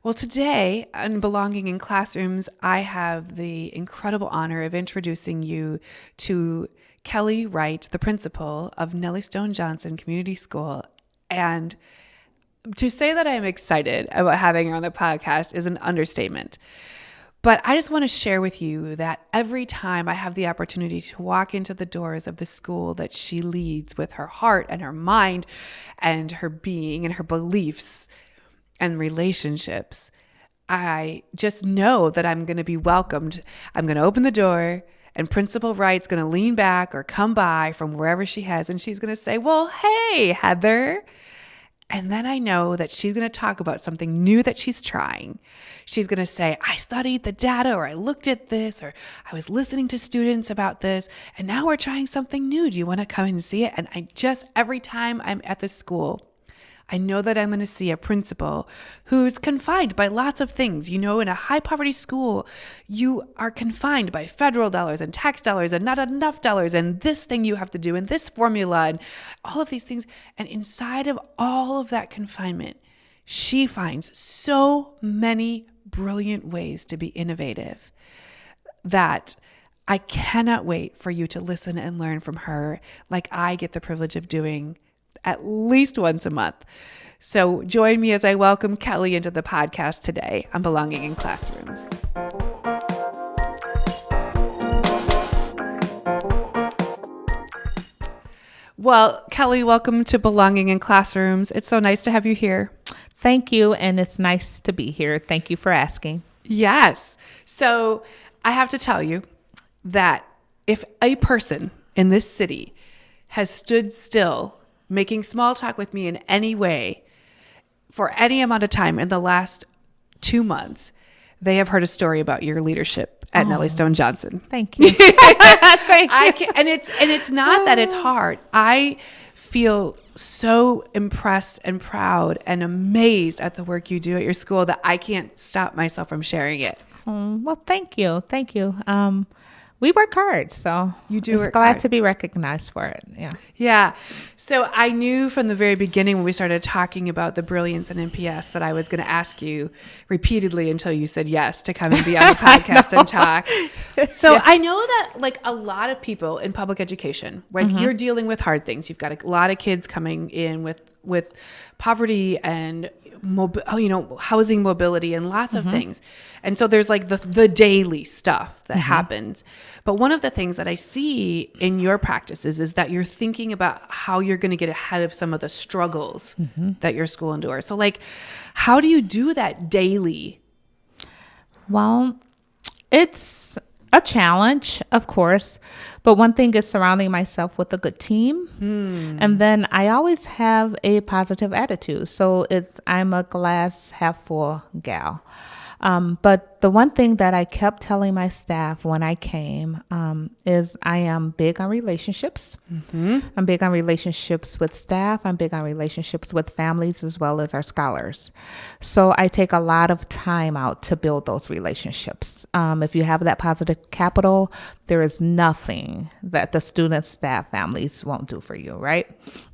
Well, today on Belonging in Classrooms, I have the incredible honor of introducing you to Kelly Wright, the principal of Nellie Stone Johnson Community School. And to say that I'm excited about having her on the podcast is an understatement. But I just want to share with you that every time I have the opportunity to walk into the doors of the school that she leads with her heart and her mind and her being and her beliefs and relationships, I just know that I'm going to be welcomed. I'm going to open the door and Principal Wright's going to lean back or come by from wherever she has, and she's going to say, well, hey, Heather. And then I know that she's going to talk about something new that she's trying. She's going to say, I studied the data, or I looked at this, or I was listening to students about this, and now we're trying something new. Do you want to come and see it? And every time I'm at the school, I know that I'm going to see a principal who's confined by lots of things. In a high poverty school, you are confined by federal dollars and tax dollars and not enough dollars and this thing you have to do and this formula and all of these things. And inside of all of that confinement, she finds so many brilliant ways to be innovative that I cannot wait for you to listen and learn from her like I get the privilege of doing at least once a month. So join me as I welcome Kelly into the podcast today on Belonging in Classrooms. Well, Kelly, welcome to Belonging in Classrooms. It's so nice to have you here. Thank you, and it's nice to be here. Thank you for asking. Yes. So I have to tell you that if a person in this city has stood still making small talk with me in any way for any amount of time in the last 2 months, they have heard a story about your leadership at Nellie Stone Johnson. Thank you. Thank you. And it's not that it's hard. I feel so impressed and proud and amazed at the work you do at your school that I can't stop myself from sharing it. Well, thank you. Thank you. We work hard, so you do. It's glad to be recognized for it. Yeah. Yeah. So I knew from the very beginning when we started talking about the brilliance in NPS that I was going to ask you repeatedly until you said yes to come and be on the podcast and talk. So yes. I know that like a lot of people in public education, right? You're dealing with hard things. You've got a lot of kids coming in with poverty and housing mobility and lots of things. And so there's like the daily stuff that happens. But one of the things that I see in your practices is that you're thinking about how you're going to get ahead of some of the struggles that your school endures. So like, how do you do that daily? Well, it's a challenge, of course, but one thing is surrounding myself with a good team. And then I always have a positive attitude. So I'm a glass half full gal. But the one thing that I kept telling my staff when I came is I am big on relationships. I'm big on relationships with staff. I'm big on relationships with families as well as our scholars. So I take a lot of time out to build those relationships. If you have that positive capital, there is nothing that the students, staff, families won't do for you, right?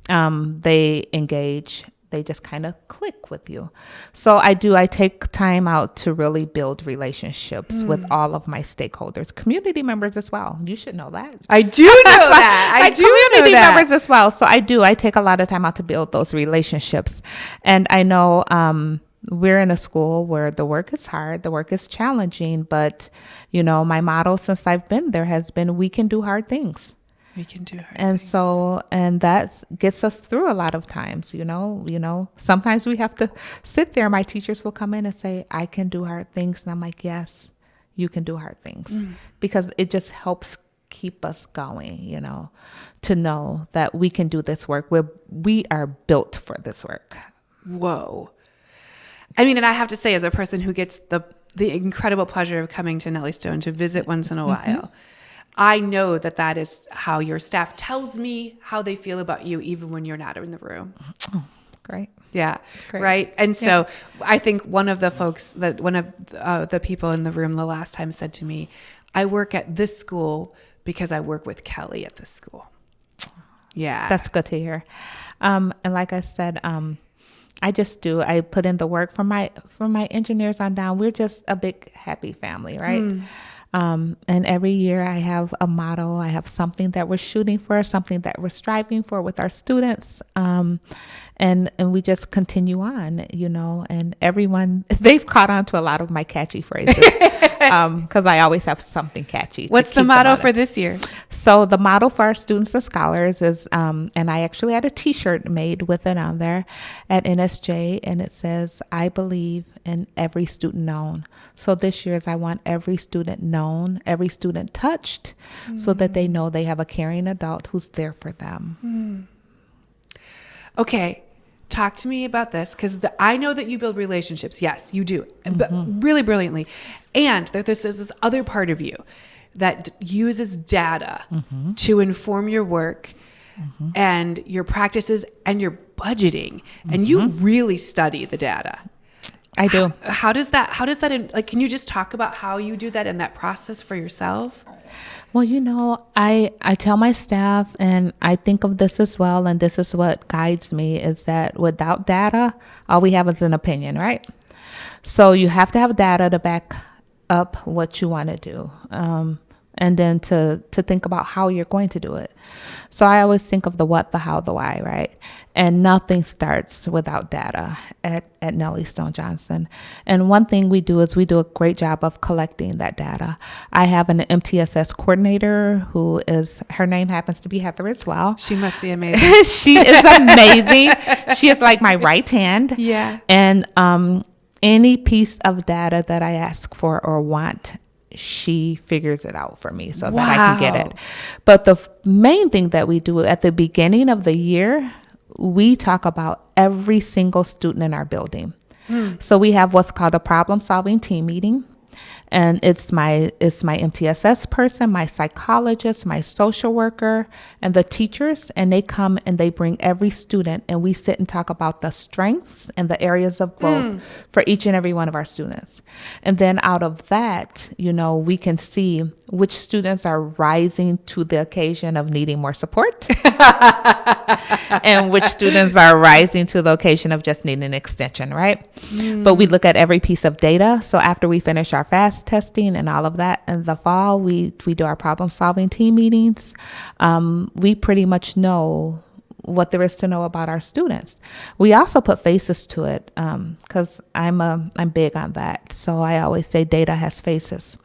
They engage. They just kind of click with you. So I take time out to really build relationships with all of my stakeholders, community members as well. You should know that. I do know that. I do community know that. members as well. So I take a lot of time out to build those relationships. And I know we're in a school where the work is hard, the work is challenging, but my motto since I've been there has been, we can do hard things. We can do hard and things. So, and that gets us through a lot of times, sometimes we have to sit there. My teachers will come in and say, I can do hard things. And I'm like, yes, you can do hard things because it just helps keep us going, to know that we can do this work. We are built for this work. Whoa. I mean, and I have to say, as a person who gets the incredible pleasure of coming to Nellie Stone to visit once in a while, I know that is how your staff tells me how they feel about you, even when you're not in the room. Oh, great. Yeah. Great. Right. And so I think one of the people in the room the last time said to me, I work at this school because I work with Kelly at this school. Yeah. That's good to hear. And like I said, I just do. I put in the work from my engineers on down. We're just a big happy family, right? And every year I have a motto. I have something that we're shooting for, something that we're striving for with our students. And we just continue on, and everyone, they've caught on to a lot of my catchy phrases because I always have something catchy. What's the motto for this year? So the motto for our students and scholars is, and I actually had a t-shirt made with it on there at NSJ, and it says, I believe in every student known. So this year is I want every student known, every student touched, so that they know they have a caring adult who's there for them. Okay. Talk to me about this, because I know that you build relationships. Yes, you do, but really brilliantly. And there's this other part of you that uses data to inform your work and your practices and your budgeting. And you really study the data. I do. How does that, can you just talk about how you do that and that process for yourself? Well, I tell my staff, and I think of this as well, and this is what guides me, is that without data, all we have is an opinion, right? So you have to have data to back up what you want to do. And then to think about how you're going to do it. So I always think of the what, the how, the why, right? And nothing starts without data at Nellie Stone Johnson. And one thing we do is we do a great job of collecting that data. I have an MTSS coordinator her name happens to be Heather as well. She must be amazing. She is amazing. She is like my right hand. Yeah. And any piece of data that I ask for or want, she figures it out for me so that I can get it. But the main thing that we do at the beginning of the year, we talk about every single student in our building. So we have what's called a problem solving team meeting. And it's my MTSS person, my psychologist, my social worker, and the teachers. And they come and they bring every student, and we sit and talk about the strengths and the areas of growth for each and every one of our students. And then out of that, we can see which students are rising to the occasion of needing more support and which students are rising to the occasion of just needing an extension, right? But we look at every piece of data. So after we finish our FAST testing and all of that in the fall, we do our problem solving team meetings. We pretty much know what there is to know about our students. We also put faces to it because I'm big on that. So I always say data has faces.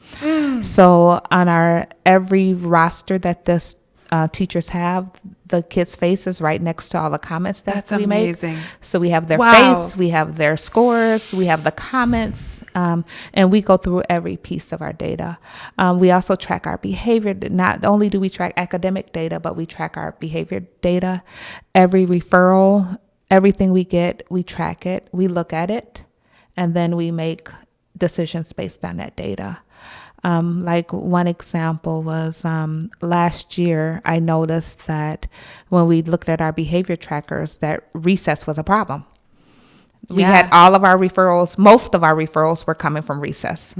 So on every roster that this teachers have, the kids' faces right next to all the comments that we make. That's amazing. So we have their face, we have their scores, we have the comments, and we go through every piece of our data. We also track our behavior. Not only do we track academic data, but we track our behavior data. Every referral, everything we get, we track it, we look at it, and then we make decisions based on that data. Like one example was last year, I noticed that when we looked at our behavior trackers, that recess was a problem. We had all of our referrals, most of our referrals were coming from recess.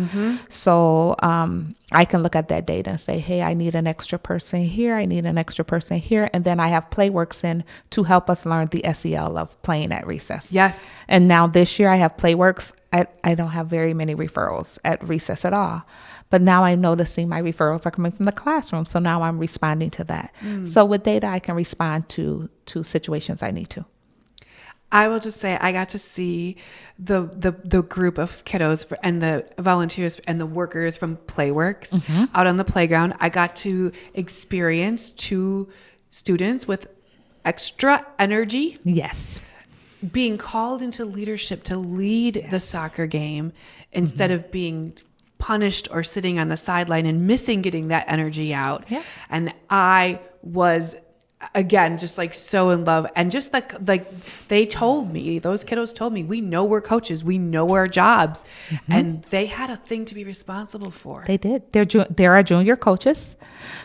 So I can look at that data and say, hey, I need an extra person here. I need an extra person here. And then I have Playworks in to help us learn the SEL of playing at recess. Yes. And now this year I have Playworks. I don't have very many referrals at recess at all. But now I'm noticing my referrals are coming from the classroom. So now I'm responding to that. So with data, I can respond to situations I need to. I will just say I got to see the group of kiddos and the volunteers and the workers from Playworks out on the playground. I got to experience 2 students with extra energy. Yes. Being called into leadership to lead the soccer game instead of being punished or sitting on the sideline and missing getting that energy out. Yeah. And I was, again, just like so in love. And just like they told me, those kiddos told me, we know we're coaches, we know our jobs. And they had a thing to be responsible for. They did. They're our junior coaches.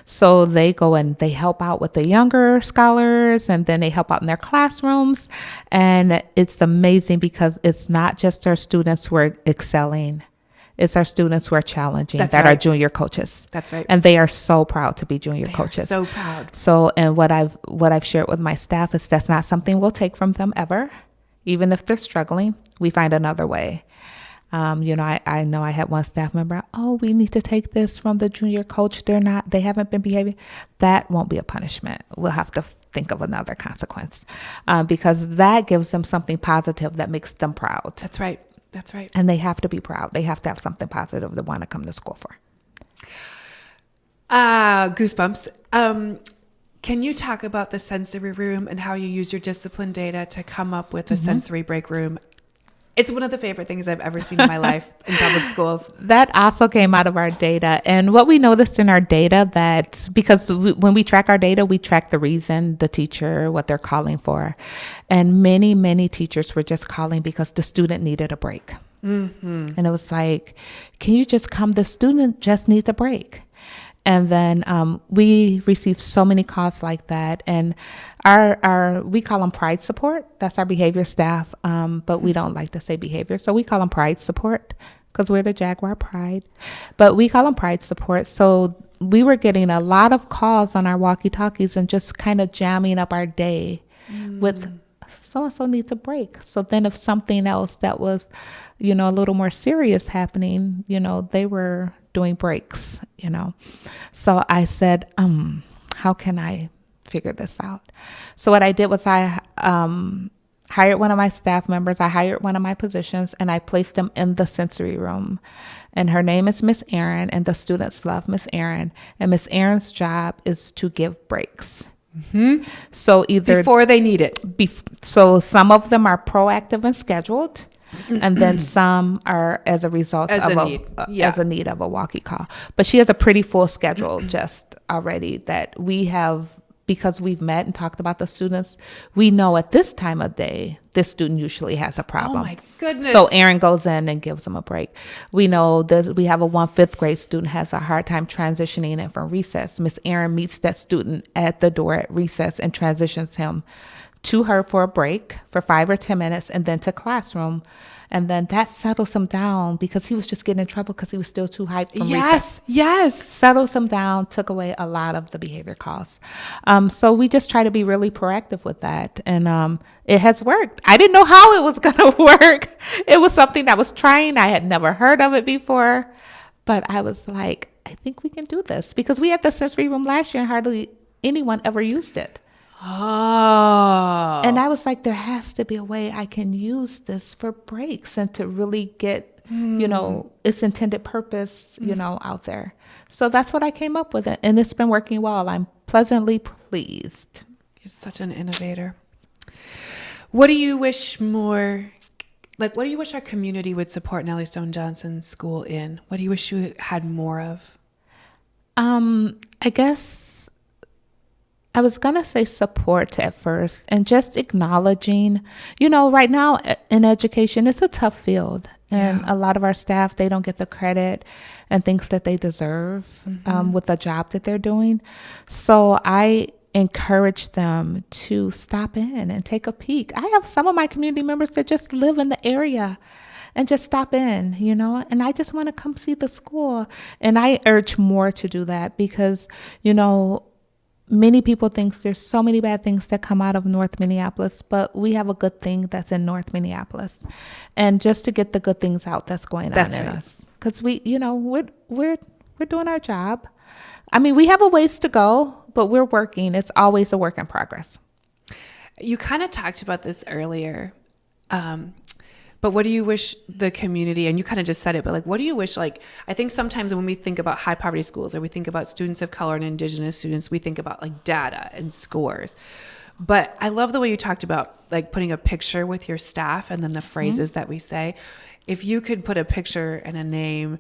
So they go and they help out with the younger scholars, and then they help out in their classrooms. And it's amazing because it's not just our students who are excelling. It's our students who are challenging are junior coaches. That's right. And they are so proud to be junior coaches. So proud. So, and what I've shared with my staff is that's not something we'll take from them ever. Even if they're struggling, we find another way. I know I had one staff member, we need to take this from the junior coach. They haven't been behaving. That won't be a punishment. We'll have to think of another consequence, because that gives them something positive that makes them proud. That's right. And they have to be proud. They have to have something positive they want to come to school for. Goosebumps. Can you talk about the sensory room and how you use your discipline data to come up with a sensory break room? It's one of the favorite things I've ever seen in my life in public schools. That also came out of our data. And what we noticed in our data because when we track our data, we track the reason, the teacher, what they're calling for. And many, many teachers were just calling because the student needed a break. Mm-hmm. And it was like, can you just come? The student just needs a break. And then we received so many calls like that. And we call them pride support. That's our behavior staff. But we don't like to say behavior. So we call them pride support because we're the Jaguar Pride. But we call them pride support. So we were getting a lot of calls on our walkie-talkies and just kind of jamming up our day with so-and-so needs a break. So then if something else that was, a little more serious happening, they were doing breaks, So I said, how can I figure this out? So what I did was I hired one of my staff members. I hired one of my positions and I placed them in the sensory room. And her name is Miss Aaron, and the students love Miss Aaron. And Miss Aaron's job is to give breaks. Mm-hmm. So either before they need it. So some of them are proactive and scheduled. And then some are as a result of a need of a walkie call. But she has a pretty full schedule just already that we have, because we've met and talked about the students. We know at this time of day, this student usually has a problem. Oh my goodness. So Erin goes in and gives them a break. We know we have a 5th grade student has a hard time transitioning in from recess. Miss Erin meets that student at the door at recess and transitions him to her for a break for 5 or 10 minutes and then to classroom. And then that settles him down because he was just getting in trouble because he was still too hyped from recess. Yes. Settles him down, took away a lot of the behavior calls. So we just try to be really proactive with that. And it has worked. I didn't know how it was going to work. It was something I was trying. I had never heard of it before. But I was like, I think we can do this. Because we had the sensory room last year and hardly anyone ever used it. Oh. And I was like, there has to be a way I can use this for breaks and to really get, its intended purpose, out there. So that's what I came up with. And it's been working well. I'm pleasantly pleased. You're such an innovator. What do you wish what do you wish our community would support Nellie Stone Johnson School in? What do you wish you had more of? I guess I was going to say support at first and just acknowledging, right now in education, it's a tough field. And a lot of our staff, they don't get the credit and things that they deserve with the job that they're doing. So I encourage them to stop in and take a peek. I have some of my community members that just live in the area and just stop in, and I just want to come see the school. And I urge more to do that because, many people think there's so many bad things that come out of North Minneapolis, but we have a good thing that's in North Minneapolis. And just to get the good things out that's going on in us. Because we're doing our job. I mean, we have a ways to go, but we're working. It's always a work in progress. You kind of talked about this earlier. But what do you wish the community, and you kind of just said it, but what do you wish, I think sometimes when we think about high poverty schools or we think about students of color and Indigenous students, we think about data and scores. But I love the way you talked about putting a picture with your staff and then the phrases that we say. If you could put a picture and a name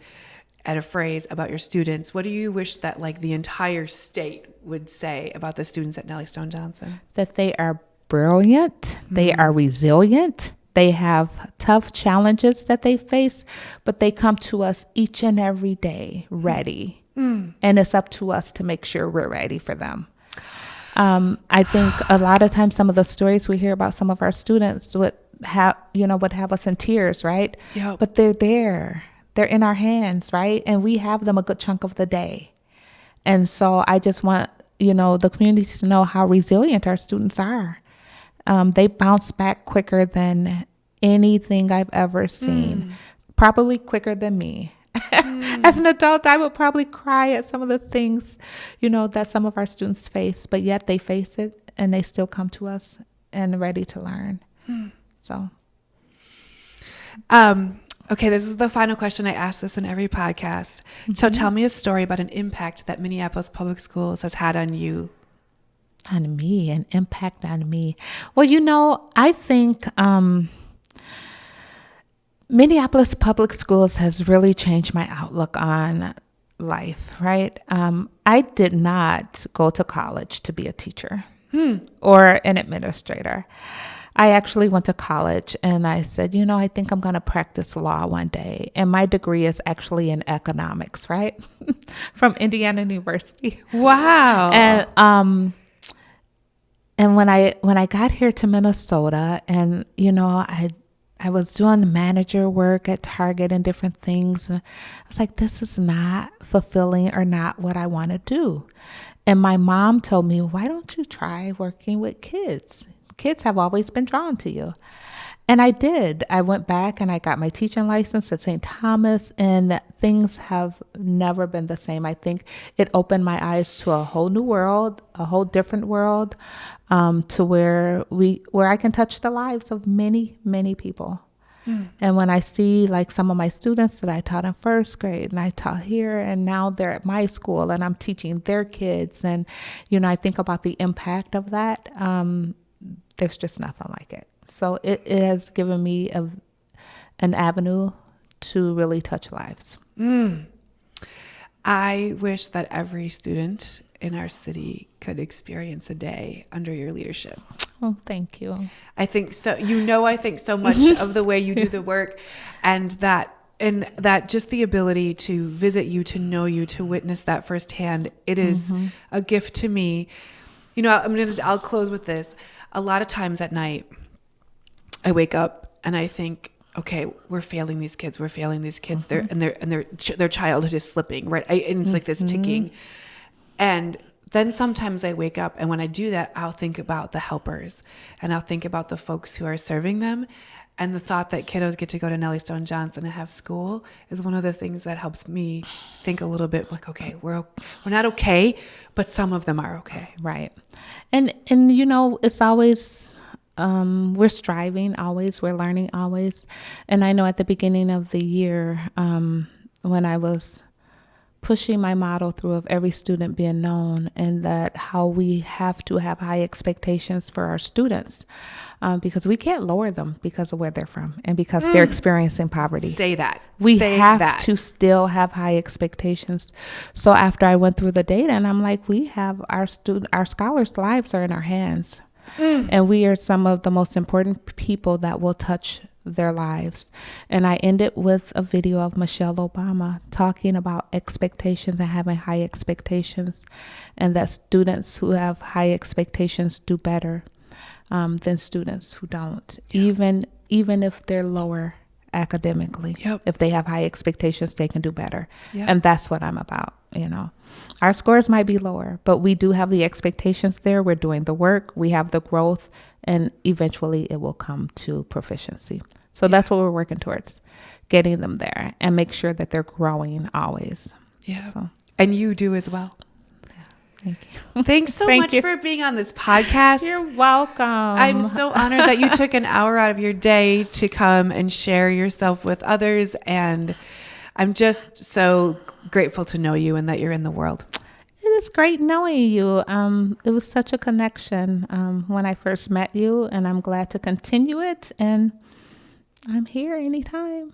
and a phrase about your students, what do you wish that the entire state would say about the students at Nellie Stone Johnson? That they are brilliant, they are resilient. They have tough challenges that they face, but they come to us each and every day ready. And it's up to us to make sure we're ready for them. I think a lot of times some of the stories we hear about some of our students would have us in tears, right? Yep. But they're there. They're in our hands, right? And we have them a good chunk of the day. And so I just want, the community to know how resilient our students are. They bounce back quicker than anything I've ever seen, probably quicker than me. As an adult, I would probably cry at some of the things, that some of our students face, but yet they face it and they still come to us and ready to learn. So. Okay, this is the final question. I ask this in every podcast. So tell me a story about an impact that Minneapolis Public Schools has had on you. On me, an impact on me. Well, I think Minneapolis Public Schools has really changed my outlook on life, right? I did not go to college to be a teacher or an administrator. I actually went to college and I said, I think I'm going to practice law one day. And my degree is actually in economics, right? From Indiana University. Wow. And when I got here to Minnesota and, I was doing manager work at Target and different things. And I was like, this is not fulfilling or not what I want to do. And my mom told me, why don't you try working with kids? Kids have always been drawn to you. And I did. I went back and I got my teaching license at St. Thomas, and things have never been the same. I think it opened my eyes to a whole new world, a whole different world, to where I can touch the lives of many, many people. And when I see like some of my students that I taught in first grade and I taught here and now they're at my school and I'm teaching their kids, and, I think about the impact of that. There's just nothing like it. So it has given me an avenue to really touch lives. I wish that every student in our city could experience a day under your leadership. Oh, thank you. I think so. I think so much of the way you do the work, and that just the ability to visit you, to know you, to witness that firsthand. It is a gift to me. I'll close with this. A lot of times at night, I wake up and I think, okay, we're failing these kids. Their childhood is slipping, right? And it's like this ticking. And then sometimes I wake up, and when I do that, I'll think about the helpers, and I'll think about the folks who are serving them. And the thought that kiddos get to go to Nellie Stone Johnson and have school is one of the things that helps me think a little bit like, okay, we're not okay, but some of them are okay. Right. And it's always, we're striving always, we're learning always. And I know at the beginning of the year, when I was pushing my model through of every student being known, and that how we have to have high expectations for our students, because we can't lower them because of where they're from and because they're experiencing poverty. Say that. We have to still have high expectations. So after I went through the data, and I'm like, we have our scholars' lives are in our hands. And we are some of the most important people that will touch their lives. And I ended with a video of Michelle Obama talking about expectations and having high expectations, and that students who have high expectations do better than students who don't, even if they're lower academically. If they have high expectations, they can do better. And that's what I'm about. Our scores might be lower, but we do have the expectations there. We're doing the work, we have the growth, and eventually it will come to proficiency. So that's what we're working towards, getting them there and make sure that they're growing always. So. And you do as well. Thank you. Thanks so much for being on this podcast. You're welcome. I'm so honored that you took an hour out of your day to come and share yourself with others. And I'm just so grateful to know you and that you're in the world. It is great knowing you. It was such a connection when I first met you, and I'm glad to continue it. And I'm here anytime.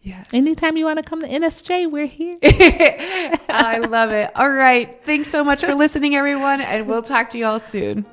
Yes. Anytime you want to come to NSJ, we're here. I love it. All right. Thanks so much for listening, everyone. And we'll talk to you all soon.